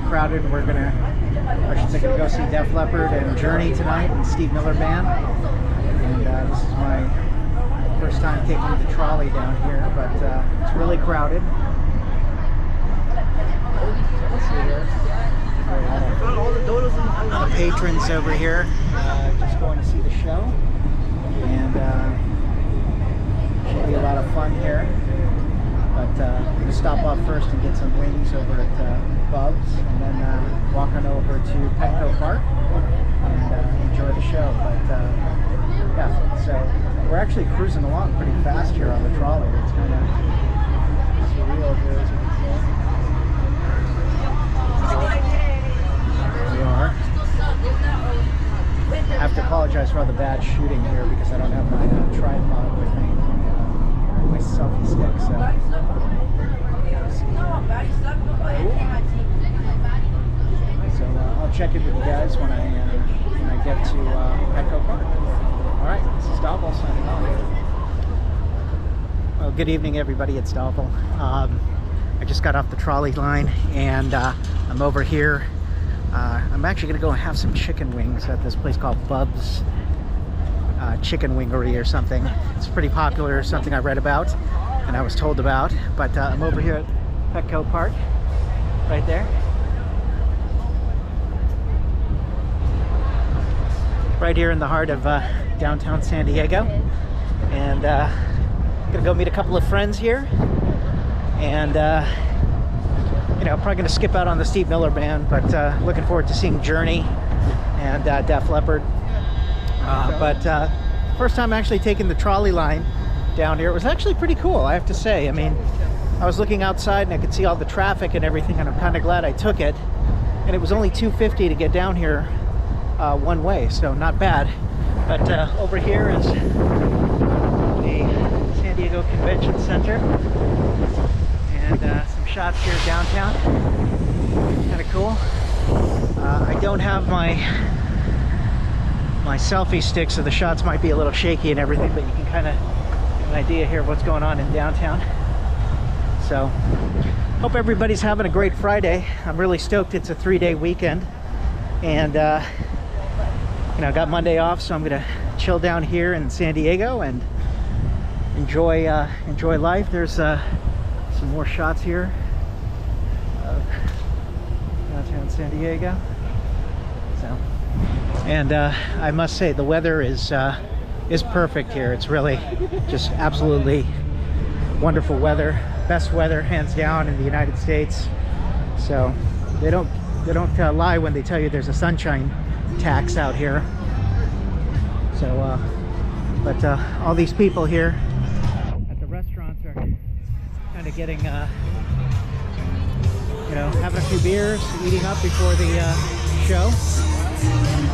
crowded. We're gonna go see Def Leppard and Journey tonight and Steve Miller Band. And this is my first time taking the trolley down here, but it's really crowded. The patrons over here just going to see the show, and should be a lot of fun here. But I'm going to stop off first and get some wings over at Bub's, and then walk on over to Petco Park and enjoy the show. But yeah, so we're actually cruising along pretty fast here on the trolley. It's kind of surreal here, as you can see. We are. I have to apologize for all the bad shooting here because I don't have my tripod with me, my selfie stick. So I'll check in with you guys when I get to Petco Park. All right, this is Dhaval signing off. Well, good evening, everybody. It's Dhaval. I just got off the trolley line, and I'm over here. I'm actually going to go and have some chicken wings at this place called Bub's Chicken Wingery or something. It's pretty popular, something I read about and I was told about. But I'm over here at Petco Park, right there. Right here in the heart of downtown San Diego. And gonna go meet a couple of friends here. And you know, probably gonna skip out on the Steve Miller Band, but looking forward to seeing Journey and Def Leppard. But first time actually taking the trolley line down here. It was actually pretty cool, I have to say. I mean, I was looking outside and I could see all the traffic and everything, and I'm kind of glad I took it. And it was only $2.50 to get down here one way, so not bad. But over here is the San Diego Convention Center, and some shots here downtown. Kind of cool. I don't have my selfie stick, so the shots might be a little shaky and everything, but you can kind of get an idea here of what's going on in downtown. So hope everybody's having a great Friday. I'm really stoked. It's a 3-day weekend, and you know, I got Monday off, so I'm gonna chill down here in San Diego and enjoy life. There's some more shots here of downtown San Diego. So, and I must say the weather is perfect here. It's really just absolutely wonderful weather. Best weather, hands down, in the United States. So they don't lie when they tell you there's a sunshine tax out here. So but all these people here at the restaurants are kind of getting you know, having a few beers, eating up before the show.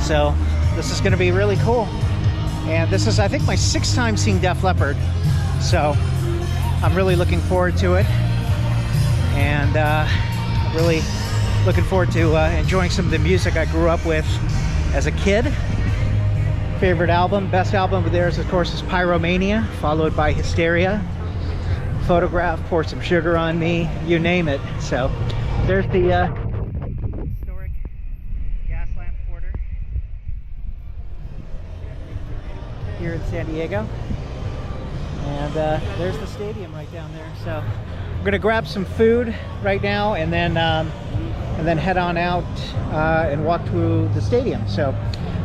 So this is going to be really cool, and this is, I think, my 6th time seeing Def Leppard, so I'm really looking forward to it, and really looking forward to enjoying some of the music I grew up with as a kid. Favorite album, best album of theirs, of course, is Pyromania, followed by Hysteria, Photograph, Pour Some Sugar on Me, you name it. So there's the historic Gaslamp Quarter here in San Diego, and there's the stadium right down there. So we're gonna grab some food right now, and then head on out and walk through the stadium, so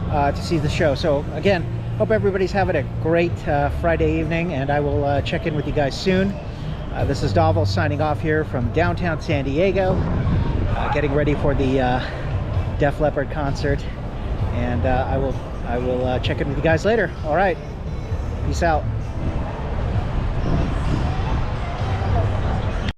to see the show. So again, hope everybody's having a great Friday evening, and I will check in with you guys soon. This is Dhaval signing off here from downtown San Diego, getting ready for the Def Leppard concert, and I will check in with you guys later. All right, peace out.